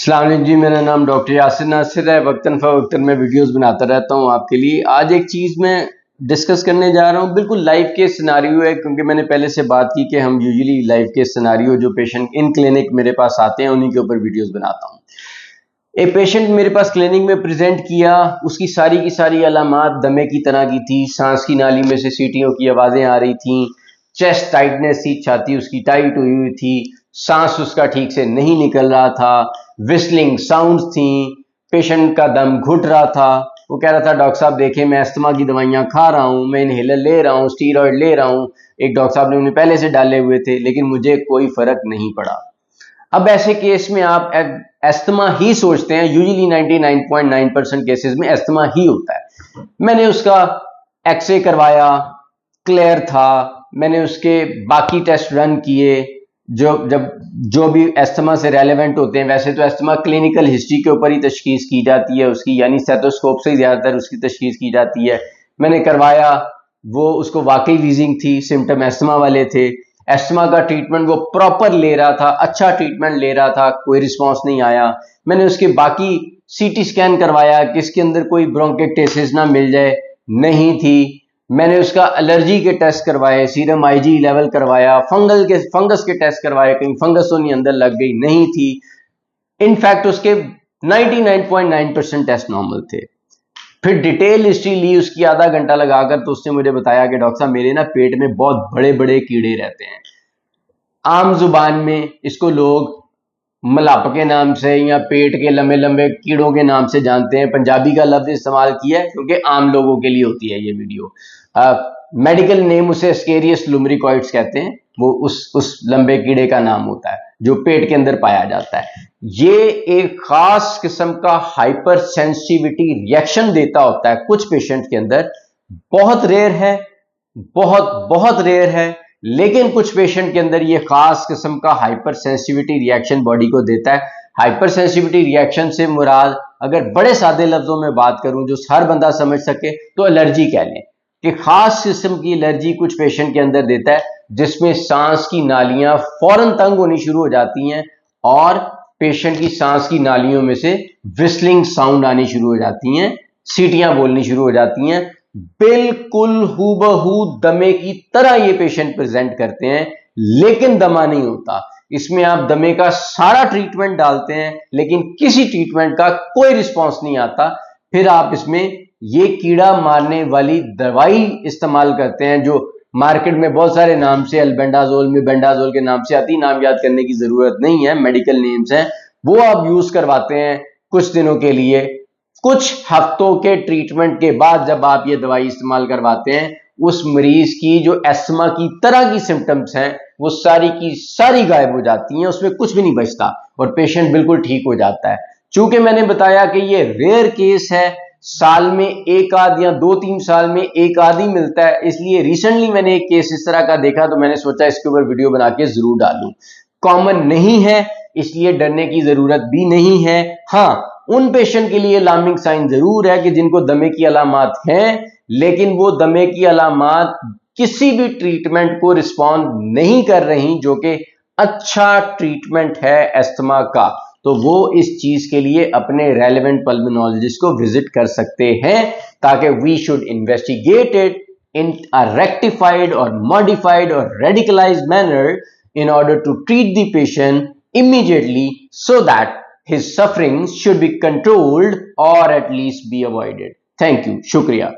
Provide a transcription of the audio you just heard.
अस्सलाम वालेकुम जी, मेरा नाम डॉक्टर यासिर नासिर है। वक्तन फ़वक्तन मैं वीडियोस बनाता रहता हूँ आपके लिए। आज एक चीज़ मैं डिस्कस करने जा रहा हूँ, बिल्कुल लाइव केस सिनारियो है, क्योंकि मैंने पहले से बात की कि हम यूजुअली लाइव केस सिनारियो जो पेशेंट इन क्लिनिक मेरे पास आते हैं उन्हीं के ऊपर वीडियोस बनाता हूँ। एक पेशेंट मेरे पास क्लिनिक में प्रेजेंट किया, उसकी सारी की सारी अलामात दमे की तरह की थी। सांस की नाली में से सीटियों की आवाज़ें आ रही थी, चेस्ट टाइटनेस थी, छाती उसकी टाइट हुई हुई थी, सांस उसका ठीक से नहीं निकल रहा था, विस्लिंग साउंड्स थी, पेशेंट का दम घुट रहा था। वो कह रहा था डॉक्टर साहब देखें, मैं अस्थमा की दवाइयाँ खा रहा हूँ, मैं इनहेलर ले रहा हूँ, स्टीरॉयड ले रहा हूँ, एक डॉक्टर साहब ने उन्हें पहले से डाले हुए थे, लेकिन मुझे कोई फ़र्क नहीं पड़ा। अब ऐसे केस में आप एस्थमा ही सोचते हैं, यूजुअली 99.9% केसेस में एस्थमा ही होता है। मैंने उसका एक्सरे करवाया, क्लियर था। मैंने उसके बाकी टेस्ट रन किए जो भी एस्थमा से रेलेवेंट होते हैं। वैसे तो एस्थमा क्लिनिकल हिस्ट्री के ऊपर ही तशखीस की जाती है उसकी, यानी स्टेथोस्कोप से ज़्यादातर उसकी तशखीस की जाती है। मैंने करवाया, वो उसको वाकई वीजिंग थी, सिम्टम एस्थमा वाले थे। एस्थमा का ट्रीटमेंट वो प्रॉपर ले रहा था, अच्छा ट्रीटमेंट ले रहा था, कोई रिस्पांस नहीं आया। मैंने उसके बाकी सीटी स्कैन करवाया कि इसके अंदर कोई ब्रोंकाइटिस ना मिल जाए, नहीं थी। मैंने उसका एलर्जी के टेस्ट करवाए, सीरम आईजी लेवल करवाया, फंगस के टेस्ट करवाए, कहीं फंगस तो नहीं अंदर लग गई, नहीं थी। इनफैक्ट उसके 99.9% टेस्ट नॉर्मल थे। फिर डिटेल हिस्ट्री ली उसकी आधा घंटा लगाकर, तो उसने मुझे बताया कि डॉक्टर साहब मेरे ना पेट में बहुत बड़े बड़े कीड़े रहते हैं। आम जुबान में इसको लोग मलाप के नाम से या पेट के लंबे लंबे कीड़ों के नाम से जानते हैं। पंजाबी का लफ्ज इस्तेमाल किया है क्योंकि आम लोगों के लिए होती है ये वीडियो। मेडिकल नेम उसे स्केरियस लुमरिकॉइड्स कहते हैं। वो उस लंबे कीड़े का नाम होता है जो पेट के अंदर पाया जाता है। ये एक खास किस्म का हाइपर सेंसिटिविटी रिएक्शन देता होता है कुछ पेशेंट के अंदर। बहुत रेयर है, बहुत बहुत रेयर है, लेकिन कुछ पेशेंट के अंदर ये खास किस्म का हाइपर सेंसिटिविटी रिएक्शन बॉडी को देता है। हाइपर सेंसिटिविटी रिएक्शन से मुराद, अगर बड़े सादे लफ्जों में बात करूं जो हर बंदा समझ सके, तो एलर्जी कह लें कि खास किस्म की एलर्जी कुछ पेशेंट के अंदर देता है, जिसमें सांस की नालियां फौरन तंग होनी शुरू हो जाती हैं और पेशेंट की सांस की नालियों में से विस्लिंग साउंड आनी शुरू हो जाती हैं, सीटियां बोलनी शुरू हो जाती हैं। बिल्कुल हूबहू दमे की तरह ये पेशेंट प्रेजेंट करते हैं, लेकिन दमा नहीं होता। इसमें आप दमे का सारा ट्रीटमेंट डालते हैं, लेकिन किसी ट्रीटमेंट का कोई रिस्पांस नहीं आता। फिर आप इसमें ये कीड़ा मारने वाली दवाई इस्तेमाल करते हैं जो मार्केट में बहुत सारे नाम से, अल्बेंडाजोल में बेंडाजोल के नाम से आती, नाम याद करने की जरूरत नहीं है, मेडिकल नेम्स हैं। वो आप यूज करवाते हैं कुछ दिनों के लिए। कुछ हफ्तों के ट्रीटमेंट के बाद जब आप ये दवाई इस्तेमाल करवाते हैं, उस मरीज की जो एस्थमा की तरह की सिम्टम्स हैं वो सारी की सारी गायब हो जाती हैं, उसमें कुछ भी नहीं बचता और पेशेंट बिल्कुल ठीक हो जाता है। चूंकि मैंने बताया कि ये रेयर केस है, साल में एक आध या 2-3 साल में एक आध ही मिलता है, इसलिए रिसेंटली मैंने एक केस इस तरह का देखा तो मैंने सोचा इसके ऊपर वीडियो बना के जरूर डालूं। कॉमन नहीं है, इसलिए डरने की जरूरत भी नहीं है। हाँ, उन पेशेंट के लिए अलार्मिंग साइन जरूर है कि जिनको दमे की अलामात हैं, लेकिन वो दमे की अलामात किसी भी ट्रीटमेंट को रिस्पॉन्ड नहीं कर रही, जो कि अच्छा ट्रीटमेंट है एस्थमा का। तो वो इस चीज के लिए अपने रेलेवेंट पल्मोनोलॉजिस्ट को विजिट कर सकते हैं, ताकि we should investigate it in a rectified or modified or radicalized manner in order to treat the patient immediately so that his sufferings should be controlled or at least be avoided. Thank you. Shukriya.